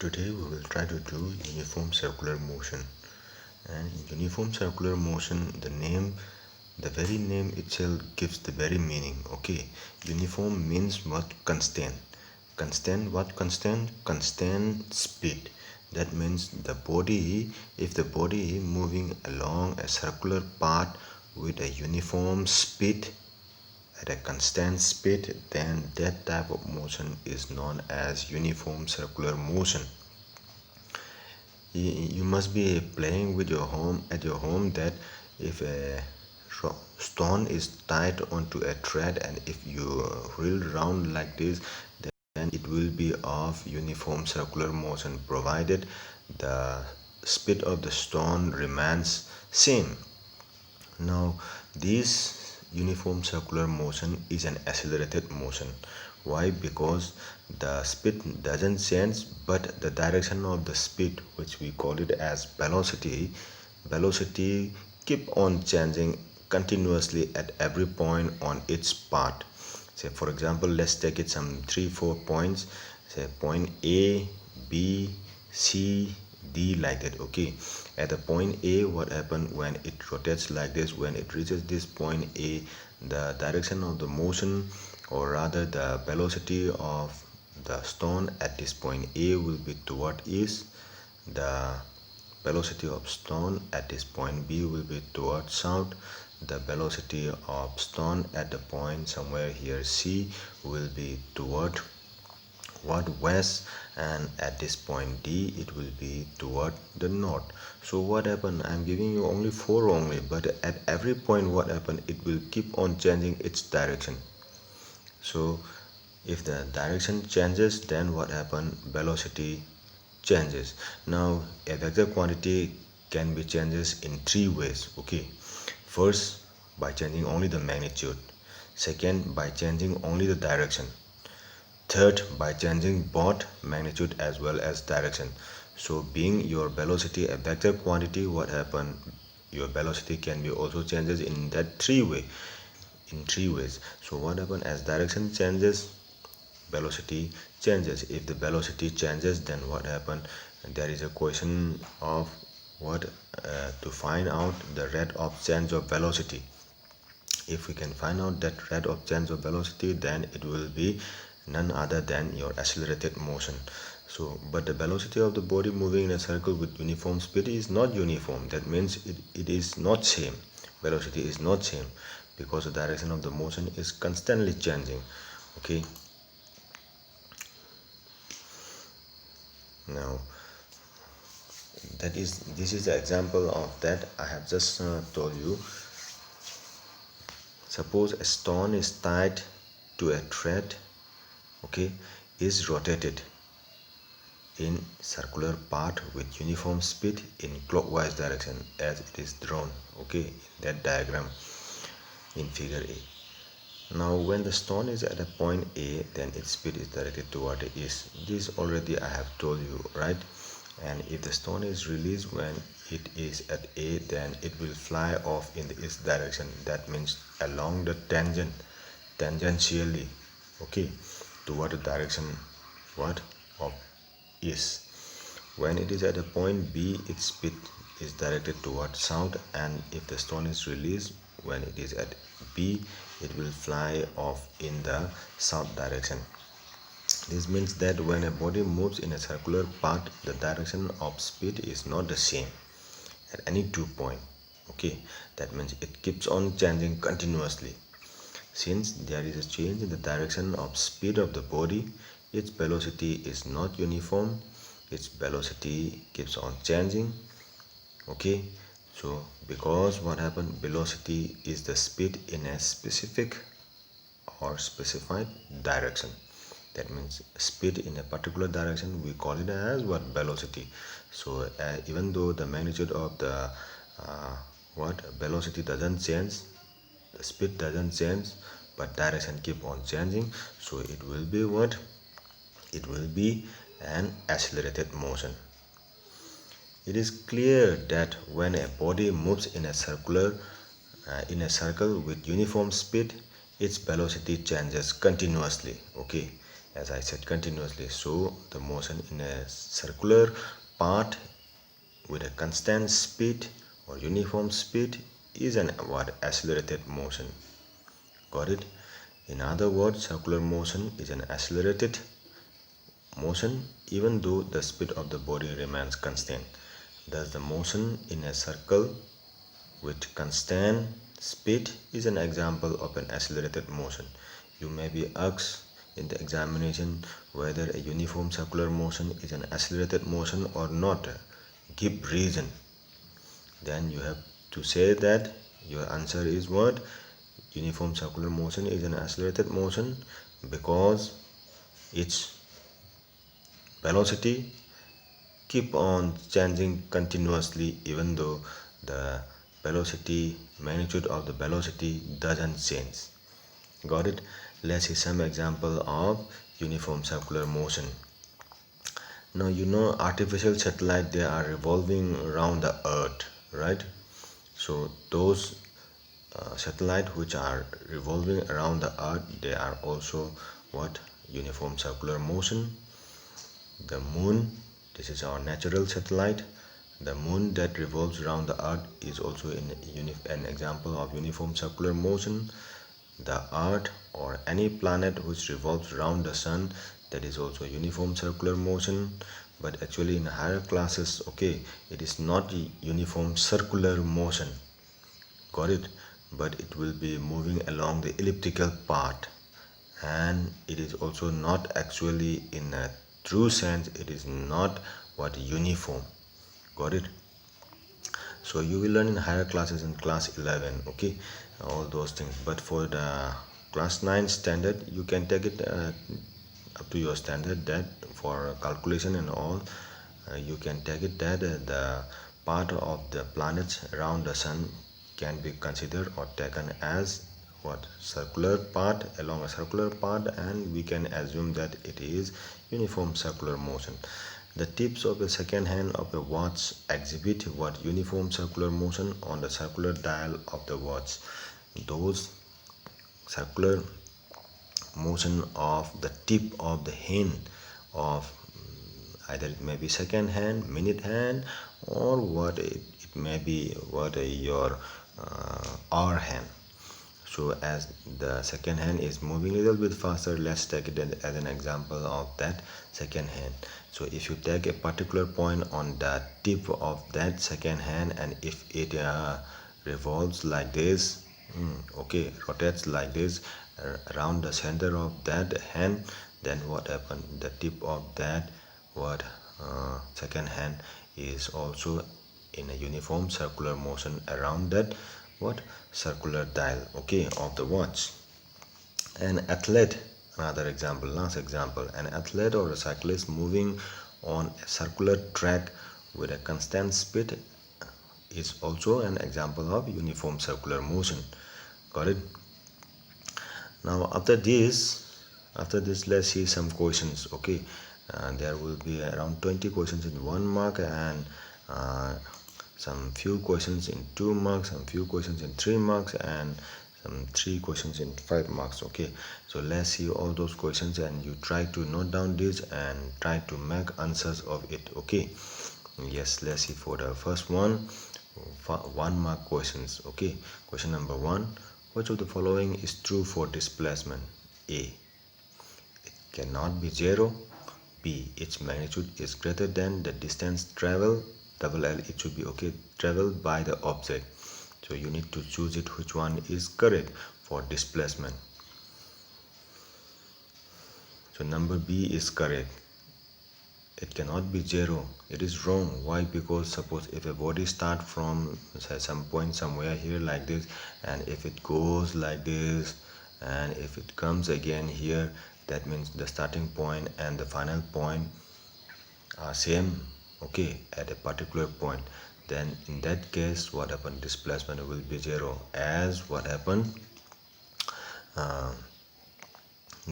Today we will try to do uniform circular motion. And in uniform circular motion, the very name itself gives the very meaning. Okay, uniform means what? Constant. Constant, what constant? Constant speed. That means the body, if the body moving along a circular path with a uniform speed, at a constant speed, then that type of motion is known as uniform circular motion. You must be playing with your home at your home, that if a stone is tied onto a thread and if you reel round like this, then it will be of uniform circular motion, provided the speed of the stone remains same. Now, this uniform circular motion is an accelerated motion. Why? Because the speed doesn't change, but the direction of the speed, which we call it as velocity keep on changing continuously at every point on its path. Say for example, let's take it some 3-4 points. Say point A, B, C, D, like that. Okay, at the point A, what happened when it rotates like this? When it reaches this point A, the direction of the motion, or rather the velocity of the stone at this point A, will be toward east. The velocity of stone at this point B will be toward south. The velocity of stone at the point somewhere here C will be toward west, and at this point D it will be toward the north. So what happened? I'm giving you only four only, but at every point what happened, it will keep on changing its direction. So if the direction changes, then what happened? Velocity changes. Now a vector quantity can be changes in three ways. Okay, first, by changing only the magnitude. Second, by changing only the direction. Third, by changing both magnitude as well as direction. So being your velocity a vector quantity, what happened? Your velocity can be also changes in that in three ways. So what happened? As direction changes, velocity changes. If the velocity changes, then what happened? There is a question of what to find out the rate of change of velocity. If we can find out that rate of change of velocity, then it will be none other than your accelerated motion. So but the velocity of the body moving in a circle with uniform speed is not uniform. That means it is not same. Velocity is not same, because the direction of the motion is constantly changing. Okay, now this is the example of that I have just told you. Suppose a stone is tied to a thread, okay, is rotated in circular path with uniform speed in clockwise direction as it is drawn, okay, in that diagram in figure A. Now when the stone is at a point A, then its speed is directed toward the east. This already I have told you, right? And if the stone is released when it is at A, then it will fly off in the east direction. That means along the tangentially, okay, toward the direction what of east. When it is at a point B, its speed is directed toward south, and if the stone is released when it is at B, it will fly off in the south direction. This means that when a body moves in a circular path, the direction of speed is not the same at any 2 points. Okay, that means it keeps on changing continuously. Since there is a change in the direction of speed of the body, its velocity is not uniform. Its velocity keeps on changing. Okay, so because what happened, velocity is the speed in a specific or specified direction. That means speed in a particular direction, we call it as what? Velocity. So even though the magnitude of the what velocity doesn't change, the speed doesn't change, but direction keep on changing, so it will be what? It will be an accelerated motion. It is clear that when a body moves in a circle with uniform speed, its velocity changes continuously. Okay, as I said, continuously. So the motion in a circular part with a constant speed or uniform speed is an what accelerated motion. Got it? In other words, circular motion is an accelerated motion even though the speed of the body remains constant. Thus the motion in a circle with constant speed is an example of an accelerated motion. You may be asked in the examination whether a uniform circular motion is an accelerated motion or not. Give reason. Then you have to say that your answer is what? Uniform circular motion is an accelerated motion because its velocity keep on changing continuously even though the velocity magnitude of the velocity doesn't change. Got it? Let's see some example of uniform circular motion. Now you know artificial satellite, they are revolving around the earth, right? So those satellite which are revolving around the earth, they are also what? Uniform circular motion. The moon, this is our natural satellite. The moon that revolves around the earth is also an example of uniform circular motion. The earth or any planet which revolves around the sun, that is also uniform circular motion. But actually in higher classes, okay, it is not uniform circular motion. Got it? But it will be moving along the elliptical path, and it is also not actually in a true sense, it is not what uniform. Got it? So you will learn in higher classes in class 11, okay, all those things. But for the class 9 standard, you can take it up to your standard, that for calculation and all, you can take it that the part of the planets around the sun can be considered or taken as what? Circular part, along a circular path, and we can assume that it is uniform circular motion. The tips of the second hand of the watch exhibit what? Uniform circular motion on the circular dial of the watch. Those circular motion of the tip of the hand of either it may be second hand, minute hand, or what it may be what your hour hand. So as the second hand is moving a little bit faster, let's take it as an example of that second hand. So if you take a particular point on the tip of that second hand, and if it revolves like this, okay, rotates like this around the center of that hand, then what happened? The tip of that what second hand is also in a uniform circular motion around that what? Circular dial, okay, of the watch. An athlete, another example, last example, an athlete or a cyclist moving on a circular track with a constant speed is also an example of uniform circular motion. Got it? Now after this let's see some questions, okay. There will be around 20 questions in 1 mark, and some few questions in 2 marks, some few questions in 3 marks, and some 3 questions in 5 marks, okay. So let's see all those questions, and you try to note down this and try to make answers of it, okay. Yes, let's see for the first one, 1 mark questions, okay. Question number 1, which of the following is true for displacement? A, it cannot be 0. B, its magnitude is greater than the distance traveled. Double L, it should be okay, traveled by the object. So you need to choose it which one is correct for displacement. So number B is correct. It cannot be 0. It is wrong. Why? Because suppose if a body start from say some point somewhere here like this, and if it goes like this, and if it comes again here, that means the starting point and the final point are same, okay, at a particular point. Then in that case what happened? Displacement will be 0. As what happened?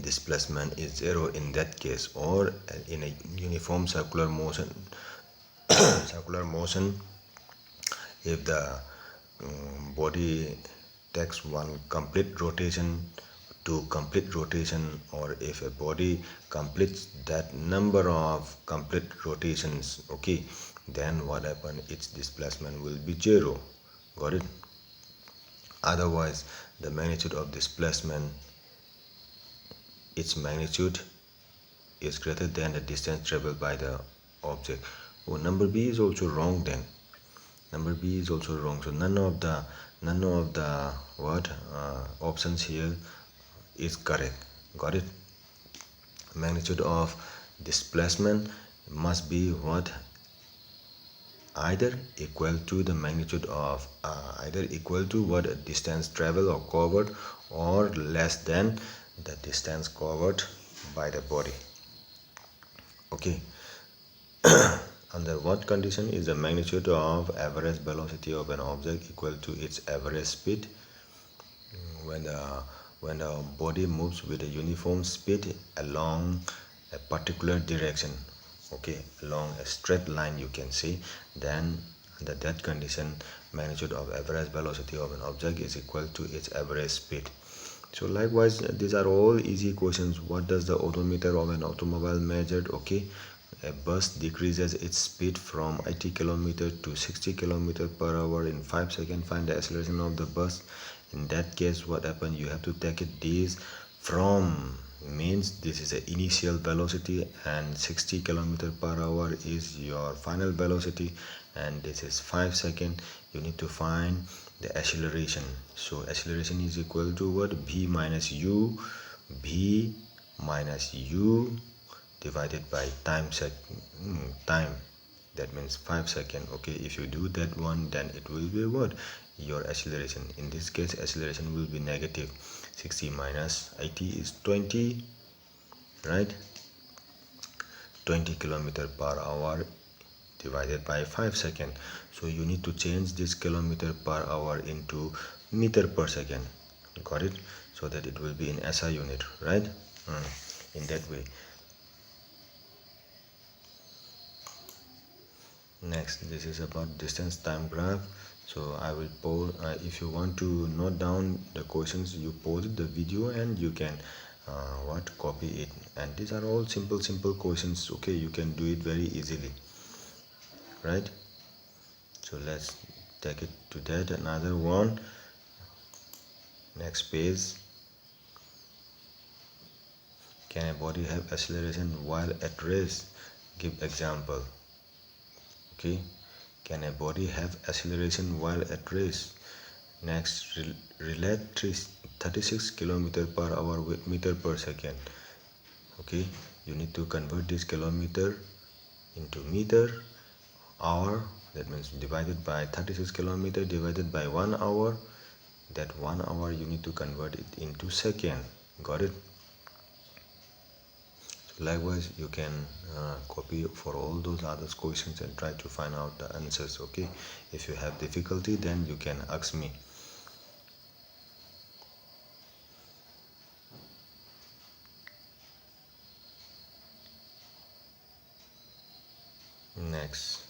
Displacement is 0 in that case. Or in a uniform circular motion if the body takes one complete rotation to complete rotation, or if a body completes that number of complete rotations, okay, then what happen, its displacement will be 0. Got it? Otherwise, the magnitude of displacement, its magnitude is greater than the distance traveled by the object. Oh, number B is also wrong then. Number B is also wrong. So none of the what options here is correct. Got it? Magnitude of displacement must be what? Either equal to the magnitude of either equal to what distance traveled or covered, or less than the distance covered by the body. Okay. Under what condition is the magnitude of average velocity of an object equal to its average speed? When the body moves with a uniform speed along a particular direction, okay, along a straight line, you can see, then under that condition, magnitude of average velocity of an object is equal to its average speed. So likewise, these are all easy questions. What does the odometer of an automobile measure? Okay, a bus decreases its speed from 80 km to 60 km per hour in 5 seconds. Find the acceleration of the bus. In that case, what happens? You have to take it this from, means this is the initial velocity, and 60 km per hour is your final velocity, and this is 5 seconds. You need to find the acceleration. So acceleration is equal to what? V minus u divided by time. That means 5 seconds. Okay, if you do that one, then it will be what? Your acceleration. In this case, acceleration will be negative. 60 minus 80 is 20, right? 20 km per hour divided by 5 seconds. So you need to change this kilometer per hour into meter per second. Got it? So that it will be in SI unit, right? In that way. Next, this is about distance time graph. So I will pause. If you want to note down the questions, you pause the video and you can copy it. And these are all simple questions. Okay, you can do it very easily, right? So let's take it to that. Another one. Next page. Can a body have acceleration while at rest? Give example. Okay, can a body have acceleration while at rest? Next, relate 36 km per hour with meter per second. Okay, you need to convert this kilometer into meter hour. That means divided by 36 km divided by 1 hour. That 1 hour you need to convert it into second. Got it? Likewise, you can copy for all those other questions and try to find out the answers. Okay, if you have difficulty, then you can ask me. Next,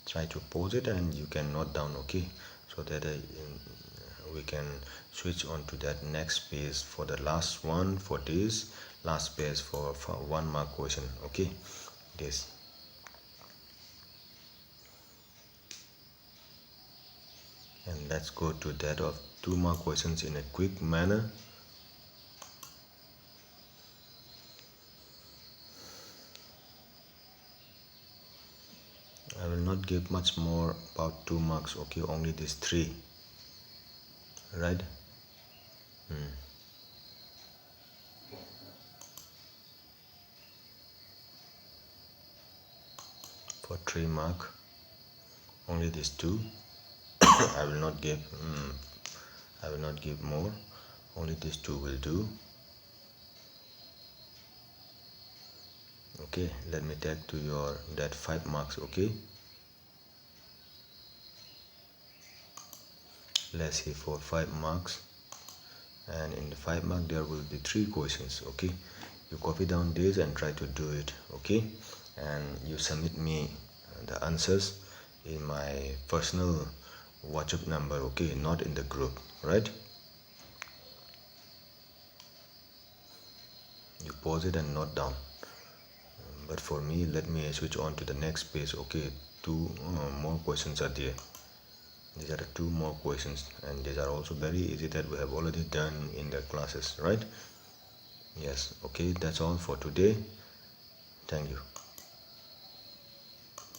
try to pause it and you can note down, okay, so that we can switch on to that next page for the last one for this last page for 1 mark question. Okay, this. And let's go to that of 2 mark questions in a quick manner. I will not give much more about 2 marks. Okay, only these 3, right? For 3 mark, only these 2. I will not give more. Only these 2 will do. Okay, let me take to your that 5 marks. Okay, let's see for 5 marks, and in the 5 mark there will be 3 questions. Okay, you copy down this and try to do it. Okay, and you submit me the answers in my personal WhatsApp number, okay, not in the group, right? You pause it and note down. But for me, let me switch on to the next page. Okay, two more questions are there. These are the two more questions, and these are also very easy that we have already done in the classes, right? Yes, okay, that's all for today. Thank you.